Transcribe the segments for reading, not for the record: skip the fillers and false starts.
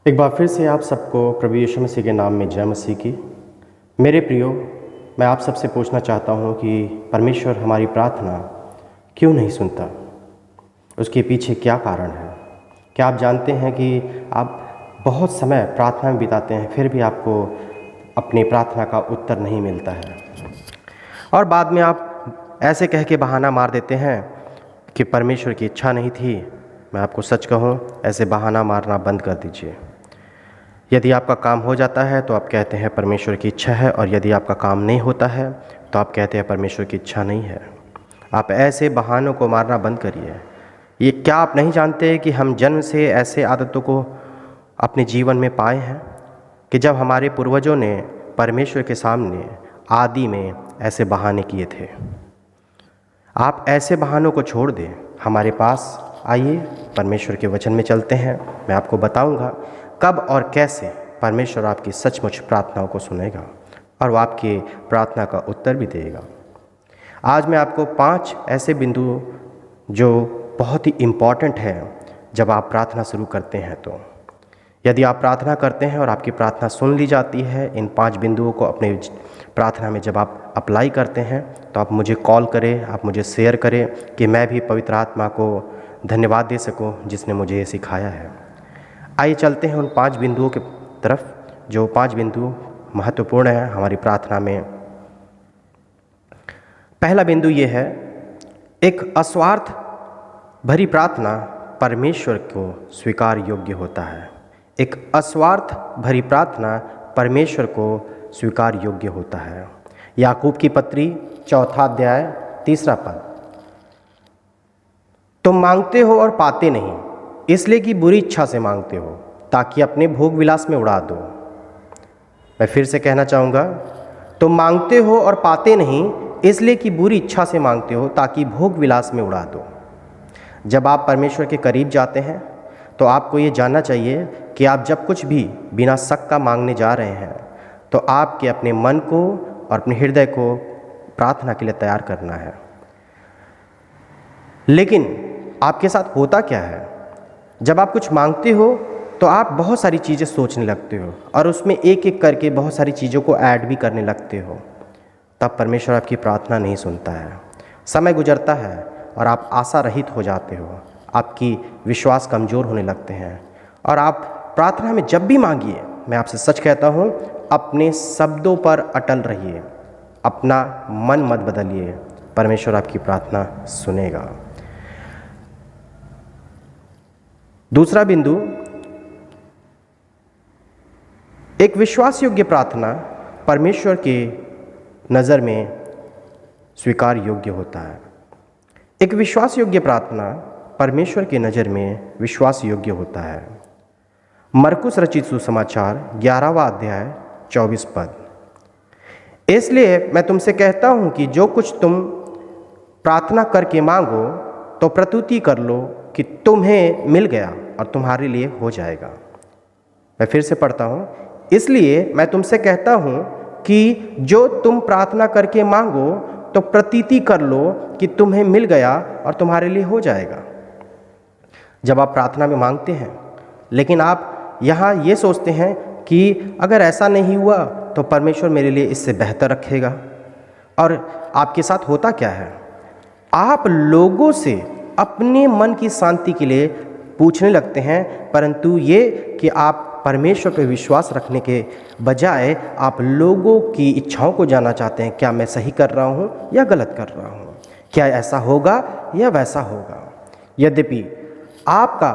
एक बार फिर से आप सबको प्रभु यीशु मसीह के नाम में जय मसीह की। मेरे प्रियो, मैं आप सबसे पूछना चाहता हूँ कि परमेश्वर हमारी प्रार्थना क्यों नहीं सुनता? उसके पीछे क्या कारण है? क्या आप जानते हैं कि आप बहुत समय प्रार्थना में बिताते हैं, फिर भी आपको अपनी प्रार्थना का उत्तर नहीं मिलता है, और बाद में आप ऐसे कह के बहाना मार देते हैं कि परमेश्वर की इच्छा नहीं थी। मैं आपको सच कहूँ, ऐसे बहाना मारना बंद कर दीजिए। यदि आपका काम हो जाता है तो आप कहते हैं परमेश्वर की इच्छा है, और यदि आपका काम नहीं होता है तो आप कहते हैं परमेश्वर की इच्छा नहीं है। आप ऐसे बहानों को मारना बंद करिए। ये क्या आप नहीं जानते कि हम जन्म से ऐसे आदतों को अपने जीवन में पाए हैं कि जब हमारे पूर्वजों ने परमेश्वर के सामने आदि में ऐसे बहाने किए थे। आप ऐसे बहानों को छोड़ दें, हमारे पास आइए, परमेश्वर के वचन में चलते हैं। मैं आपको बताऊंगा कब और कैसे परमेश्वर आपकी सचमुच प्रार्थनाओं को सुनेगा और वो आपकी प्रार्थना का उत्तर भी देगा। आज मैं आपको 5 ऐसे बिंदु जो बहुत ही इम्पॉर्टेंट है जब आप प्रार्थना शुरू करते हैं। तो यदि आप प्रार्थना करते हैं और आपकी प्रार्थना सुन ली जाती है, इन 5 बिंदुओं को अपने प्रार्थना में जब आप अप्लाई करते हैं तो आप मुझे कॉल करें, आप मुझे शेयर करें कि मैं भी पवित्र आत्मा को धन्यवाद दे सकूं जिसने मुझे ये सिखाया है। आइए चलते हैं उन 5 बिंदुओं की तरफ, जो 5 बिंदु महत्वपूर्ण है हमारी प्रार्थना में। पहला बिंदु ये है, एक अस्वार्थ भरी प्रार्थना परमेश्वर को स्वीकार योग्य होता है। एक अस्वार्थ भरी प्रार्थना परमेश्वर को स्वीकार योग्य होता है। याकूब की पत्री 4 अध्याय 3 पद, तुम मांगते हो और पाते नहीं, इसलिए कि बुरी इच्छा से मांगते हो ताकि अपने भोग विलास में उड़ा दो। मैं फिर से कहना चाहूँगा, तुम मांगते हो और पाते नहीं, इसलिए कि बुरी इच्छा से मांगते हो ताकि भोग विलास में उड़ा दो। जब आप परमेश्वर के करीब जाते हैं तो आपको ये जानना चाहिए कि आप जब कुछ भी बिना शक का मांगने जा रहे हैं तो आपके अपने मन को और अपने हृदय को प्रार्थना के लिए तैयार करना है। लेकिन आपके साथ होता क्या है, जब आप कुछ मांगते हो तो आप बहुत सारी चीज़ें सोचने लगते हो और उसमें एक एक करके बहुत सारी चीज़ों को ऐड भी करने लगते हो। तब परमेश्वर आपकी प्रार्थना नहीं सुनता है। समय गुजरता है और आप आशा रहित हो जाते हो, आपकी विश्वास कमज़ोर होने लगते हैं, और आप प्रार्थना में जब भी मांगिए, मैं आपसे सच कहता हूँ, अपने शब्दों पर अटल रहिए, अपना मन मत बदलिए, परमेश्वर आपकी प्रार्थना सुनेगा। दूसरा बिंदु, एक विश्वास योग्य प्रार्थना परमेश्वर के नज़र में स्वीकार योग्य होता है। एक विश्वास योग्य प्रार्थना परमेश्वर के नज़र में विश्वास योग्य होता है। मरकुस रचित सुसमाचार 11वां अध्याय 24 पद, इसलिए मैं तुमसे कहता हूँ कि जो कुछ तुम प्रार्थना करके मांगो तो प्रस्तुति कर लो कि तुम्हें मिल गया और तुम्हारे लिए हो जाएगा। मैं फिर से पढ़ता हूँ, इसलिए मैं तुमसे कहता हूँ कि जो तुम प्रार्थना करके मांगो तो प्रतीति कर लो कि तुम्हें मिल गया और तुम्हारे लिए हो जाएगा। जब आप प्रार्थना में मांगते हैं लेकिन आप यहाँ ये सोचते हैं कि अगर ऐसा नहीं हुआ तो परमेश्वर मेरे लिए इससे बेहतर रखेगा, और आपके साथ होता क्या है, आप लोगों से अपने मन की शांति के लिए पूछने लगते हैं, परंतु ये कि आप परमेश्वर पर विश्वास रखने के बजाय आप लोगों की इच्छाओं को जानना चाहते हैं। क्या मैं सही कर रहा हूँ या गलत कर रहा हूँ, क्या ऐसा होगा या वैसा होगा। यद्यपि आपका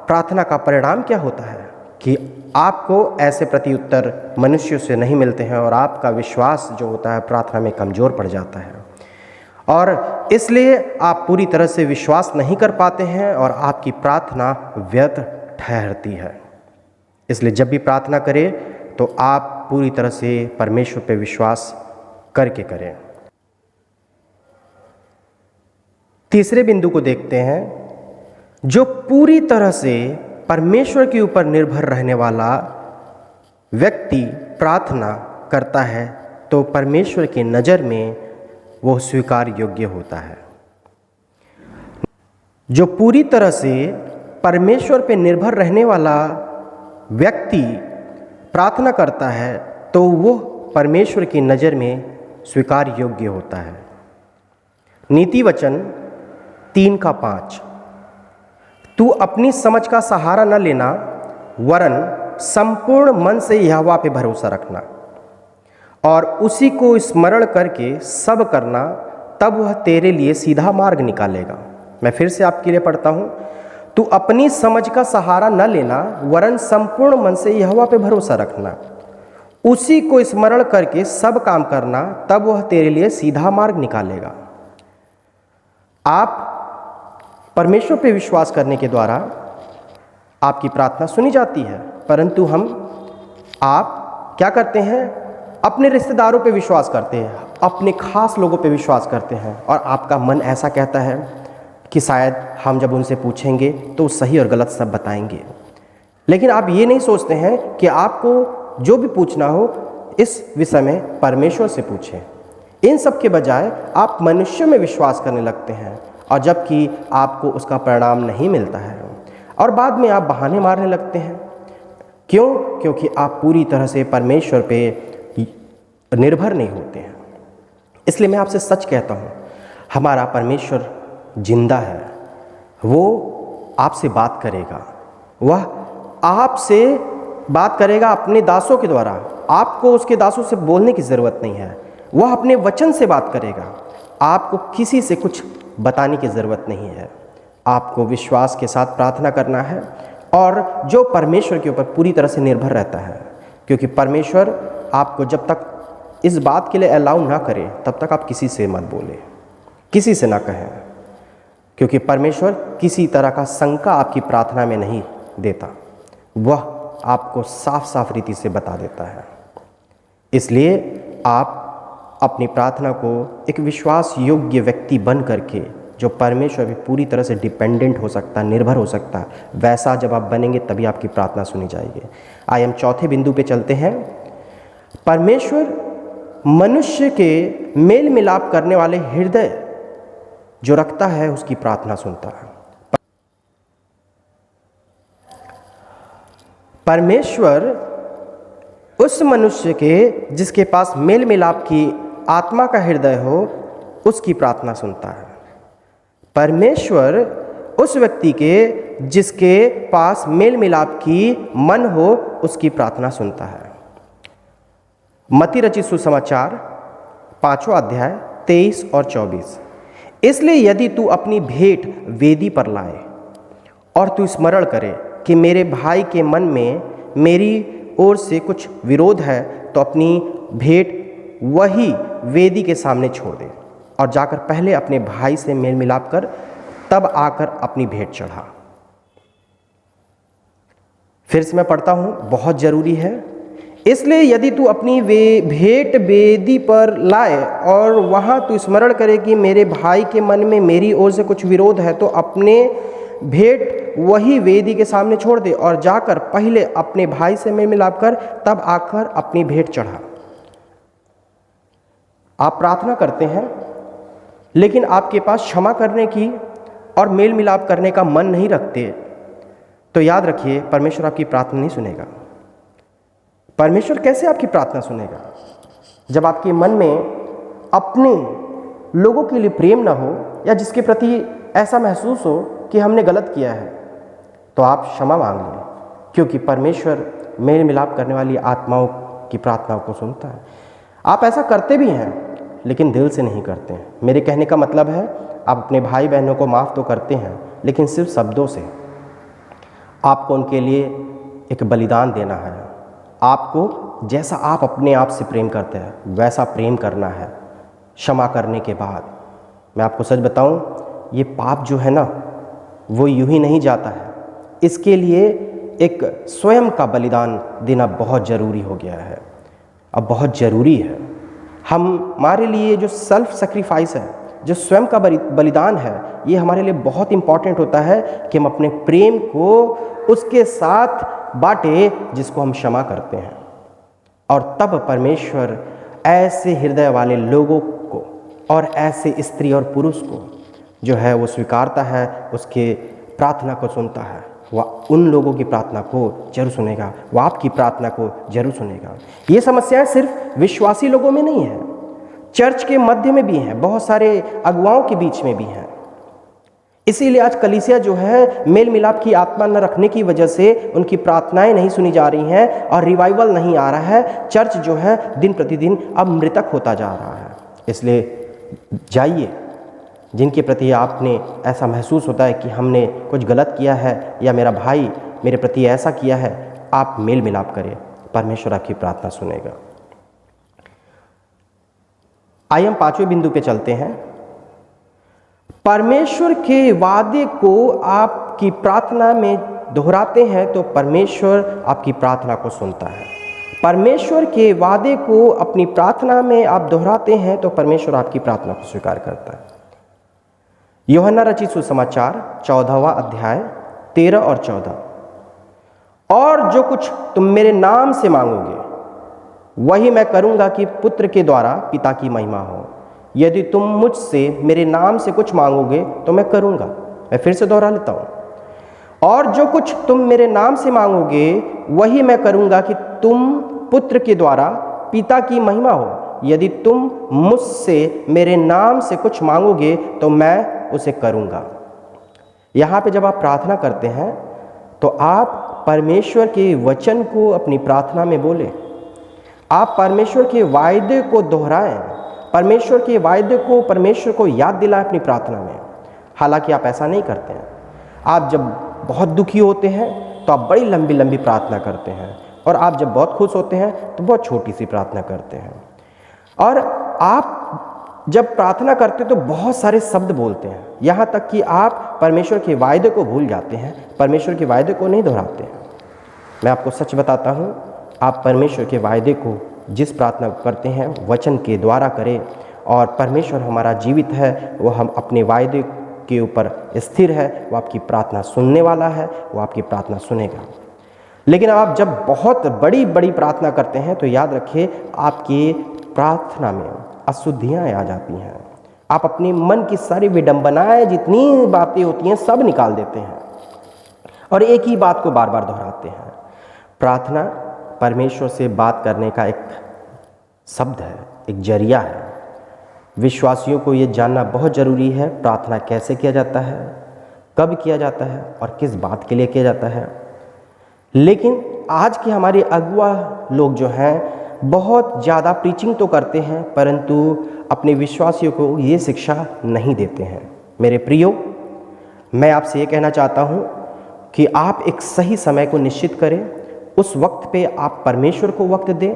प्रार्थना का परिणाम क्या होता है कि आपको ऐसे प्रत्युत्तर मनुष्यों से नहीं मिलते हैं, और आपका विश्वास जो होता है प्रार्थना में कमज़ोर पड़ जाता है, और इसलिए आप पूरी तरह से विश्वास नहीं कर पाते हैं और आपकी प्रार्थना व्यर्थ ठहरती है। इसलिए जब भी प्रार्थना करें तो आप पूरी तरह से परमेश्वर पर विश्वास करके करें। तीसरे बिंदु को देखते हैं, जो पूरी तरह से परमेश्वर के ऊपर निर्भर रहने वाला व्यक्ति प्रार्थना करता है तो परमेश्वर की नज़र में वो स्वीकार योग्य होता है। जो पूरी तरह से परमेश्वर पे निर्भर रहने वाला व्यक्ति प्रार्थना करता है तो वो परमेश्वर की नज़र में स्वीकार योग्य होता है। नीति वचन 3:5, तू अपनी समझ का सहारा न लेना वरन संपूर्ण मन से यहोवा पे भरोसा रखना और उसी को स्मरण करके सब करना, तब वह तेरे लिए सीधा मार्ग निकालेगा। मैं फिर से आपके लिए पढ़ता हूँ। तू अपनी समझ का सहारा न लेना वरन संपूर्ण मन से यहोवा पे भरोसा रखना, उसी को स्मरण करके सब काम करना, तब वह तेरे लिए सीधा मार्ग निकालेगा। आप परमेश्वर पे विश्वास करने के द्वारा आपकी प्रार्थना सुनी जाती है, परंतु आप क्या करते हैं? अपने रिश्तेदारों पे विश्वास करते हैं, अपने खास लोगों पे विश्वास करते हैं और आपका मन ऐसा कहता है कि शायद हम जब उनसे पूछेंगे तो सही और गलत सब बताएंगे। लेकिन आप ये नहीं सोचते हैं कि आपको जो भी पूछना हो इस विषय में परमेश्वर से पूछें। इन सब के बजाय आप मनुष्य में विश्वास करने लगते हैं और जबकि आपको उसका परिणाम नहीं मिलता है और बाद में आप बहाने मारने लगते हैं। क्यों? क्योंकि आप पूरी तरह से परमेश्वर पे निर्भर नहीं होते हैं। इसलिए मैं आपसे सच कहता हूँ, हमारा परमेश्वर जिंदा है, वो आपसे बात करेगा, वह आपसे बात करेगा अपने दासों के द्वारा। आपको उसके दासों से बोलने की ज़रूरत नहीं है, वह अपने वचन से बात करेगा। आपको किसी से कुछ बताने की ज़रूरत नहीं है। आपको विश्वास के साथ प्रार्थना करना है और जो परमेश्वर के ऊपर पूरी तरह से निर्भर रहता है, क्योंकि परमेश्वर आपको जब तक इस बात के लिए अलाउ ना करे तब तक आप किसी से मत बोले, किसी से ना कहें, क्योंकि परमेश्वर किसी तरह का शंका आपकी प्रार्थना में नहीं देता, वह आपको साफ साफ रीति से बता देता है। इसलिए आप अपनी प्रार्थना को एक विश्वास योग्य व्यक्ति बन करके, जो परमेश्वर भी पूरी तरह से डिपेंडेंट हो सकता है, निर्भर हो सकता है, वैसा जब आप बनेंगे तभी आपकी प्रार्थना सुनी जाएगी। आइए हम चौथे बिंदु पे चलते हैं। परमेश्वर मनुष्य के मेल मिलाप करने वाले हृदय जो रखता है उसकी प्रार्थना सुनता है। परमेश्वर उस मनुष्य के जिसके पास मेल मिलाप की आत्मा का हृदय हो उसकी प्रार्थना सुनता है। परमेश्वर उस व्यक्ति के जिसके पास मेल मिलाप की मन हो उसकी प्रार्थना सुनता है। मत्ती रचित सुसमाचार 5वां अध्याय 23 और 24। इसलिए यदि तू अपनी भेंट वेदी पर लाए और तू स्मरण करे कि मेरे भाई के मन में मेरी ओर से कुछ विरोध है, तो अपनी भेंट वही वेदी के सामने छोड़ दे और जाकर पहले अपने भाई से मेल मिलाप कर, तब आकर अपनी भेंट चढ़ा। फिर से मैं पढ़ता हूँ, बहुत जरूरी है। इसलिए यदि तू अपनी भेंट वेदी पर लाए और वहाँ तू स्मरण करे कि मेरे भाई के मन में मेरी ओर से कुछ विरोध है, तो अपने भेंट वही वेदी के सामने छोड़ दे और जाकर पहले अपने भाई से मेल मिलाप कर, तब आकर अपनी भेंट चढ़ा। आप प्रार्थना करते हैं लेकिन आपके पास क्षमा करने की और मेल मिलाप करने का मन नहीं रखते, तो याद रखिए परमेश्वर आपकी प्रार्थना नहीं सुनेगा। परमेश्वर कैसे आपकी प्रार्थना सुनेगा? जब आपके मन में अपने लोगों के लिए प्रेम ना हो या जिसके प्रति ऐसा महसूस हो कि हमने गलत किया है, तो आप क्षमा मांग लें, क्योंकि परमेश्वर मेल मिलाप करने वाली आत्माओं की प्रार्थनाओं को सुनता है। आप ऐसा करते भी हैं लेकिन दिल से नहीं करते हैं। मेरे कहने का मतलब है, आप अपने भाई बहनों को माफ़ तो करते हैं लेकिन सिर्फ शब्दों से। आपको उनके लिए एक बलिदान देना है। आपको जैसा आप अपने आप से प्रेम करते हैं वैसा प्रेम करना है। क्षमा करने के बाद मैं आपको सच बताऊं, ये पाप जो है ना, वो यूं ही नहीं जाता है। इसके लिए एक स्वयं का बलिदान देना बहुत ज़रूरी हो गया है। अब बहुत ज़रूरी है हमारे लिए जो सेल्फ सेक्रीफाइस है, जो स्वयं का बलिदान है, ये हमारे लिए बहुत इम्पॉर्टेंट होता है कि हम अपने प्रेम को उसके साथ बांटे जिसको हम क्षमा करते हैं। और तब परमेश्वर ऐसे हृदय वाले लोगों को और ऐसे स्त्री और पुरुष को जो है वो स्वीकारता है, उसके प्रार्थना को सुनता है। वह उन लोगों की प्रार्थना को जरूर सुनेगा, वह आपकी प्रार्थना को जरूर सुनेगा। ये समस्याएं सिर्फ विश्वासी लोगों में नहीं है, चर्च के मध्य में भी हैं, बहुत सारे अगुवाओं के बीच में भी हैं। इसीलिए आज कलीसिया जो है मेल मिलाप की आत्मा न रखने की वजह से उनकी प्रार्थनाएं नहीं सुनी जा रही हैं और रिवाइवल नहीं आ रहा है। चर्च जो है दिन प्रतिदिन अब मृतक होता जा रहा है। इसलिए जाइए, जिनके प्रति आपने ऐसा महसूस होता है कि हमने कुछ गलत किया है या मेरा भाई मेरे प्रति ऐसा किया है, आप मेल मिलाप करें, परमेश्वर आपकी प्रार्थना सुनेगा। आइए हम 5वें बिंदु पे चलते हैं। परमेश्वर के वादे को आपकी प्रार्थना में दोहराते हैं तो परमेश्वर आपकी प्रार्थना को सुनता है। परमेश्वर के वादे को अपनी प्रार्थना में आप दोहराते हैं तो परमेश्वर आपकी प्रार्थना को स्वीकार करता है। यूहन्ना रचित सुसमाचार 14वां अध्याय 13 और 14, और जो कुछ तुम मेरे नाम से मांगोगे वही मैं करूंगा कि पुत्र के द्वारा पिता की महिमा हो। यदि तुम मुझसे मेरे नाम से कुछ मांगोगे तो मैं करूंगा। मैं फिर से दोहरा लेता हूं, और जो कुछ तुम मेरे नाम से मांगोगे वही मैं करूंगा कि तुम पुत्र के द्वारा पिता की महिमा हो। यदि तुम मुझसे मेरे नाम से कुछ मांगोगे तो मैं उसे करूंगा। यहाँ पे जब आप प्रार्थना करते हैं तो आप परमेश्वर के वचन को अपनी प्रार्थना में बोलें, आप परमेश्वर के वायदे को दोहराएं, परमेश्वर के वायदे को परमेश्वर को याद दिलाएं अपनी प्रार्थना में। हालांकि आप ऐसा नहीं करते हैं। आप जब बहुत दुखी होते हैं तो आप बड़ी लंबी लंबी प्रार्थना करते हैं, और आप जब बहुत खुश होते हैं तो बहुत छोटी सी प्रार्थना करते हैं, और आप जब प्रार्थना करते तो बहुत सारे शब्द बोलते हैं, यहाँ तक कि आप परमेश्वर के वायदे को भूल जाते हैं, परमेश्वर के वायदे को नहीं दोहराते हैं। मैं आपको सच बताता हूँ, आप परमेश्वर के वायदे को जिस प्रार्थना करते हैं वचन के द्वारा करें, और परमेश्वर हमारा जीवित है, वो हम अपने वायदे के ऊपर स्थिर है, वो आपकी प्रार्थना सुनने वाला है, वो आपकी प्रार्थना सुनेगा। लेकिन आप जब बहुत बड़ी बड़ी प्रार्थना करते हैं तो याद रखिए, आपकी प्रार्थना में अशुद्धियाँ आ जाती हैं। आप अपने मन की सारी विडंबनाएं, जितनी बातें होती हैं, सब निकाल देते हैं और एक ही बात को बार बार दोहराते हैं। प्रार्थना परमेश्वर से बात करने का एक शब्द है, एक जरिया है। विश्वासियों को ये जानना बहुत ज़रूरी है, प्रार्थना कैसे किया जाता है, कब किया जाता है और किस बात के लिए किया जाता है। लेकिन आज के हमारे अगुआ लोग जो हैं बहुत ज़्यादा प्रीचिंग तो करते हैं, परंतु अपने विश्वासियों को ये शिक्षा नहीं देते हैं। मेरे प्रियो, मैं आपसे ये कहना चाहता हूँ कि आप एक सही समय को निश्चित करें, उस वक्त पे आप परमेश्वर को वक्त दें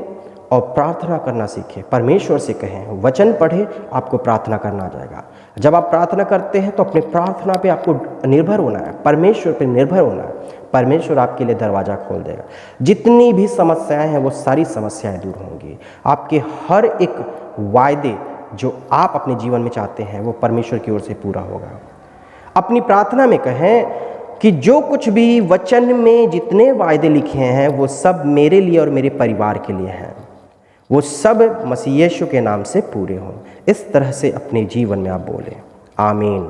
और प्रार्थना करना सीखें। परमेश्वर से कहें, वचन पढ़ें, आपको प्रार्थना करना आ जाएगा। जब आप प्रार्थना करते हैं तो अपने प्रार्थना पे आपको निर्भर होना है, परमेश्वर पे निर्भर होना है। परमेश्वर आपके लिए दरवाज़ा खोल देगा। जितनी भी समस्याएं हैं वो सारी समस्याएं दूर होंगी। आपके हर एक वायदे जो आप अपने जीवन में चाहते हैं वो परमेश्वर की ओर से पूरा होगा। अपनी प्रार्थना में कहें कि जो कुछ भी वचन में जितने वायदे लिखे हैं वो सब मेरे लिए और मेरे परिवार के लिए हैं, वो सब मसीह यीशु के नाम से पूरे हों। इस तरह से अपने जीवन में आप बोलें। आमीन।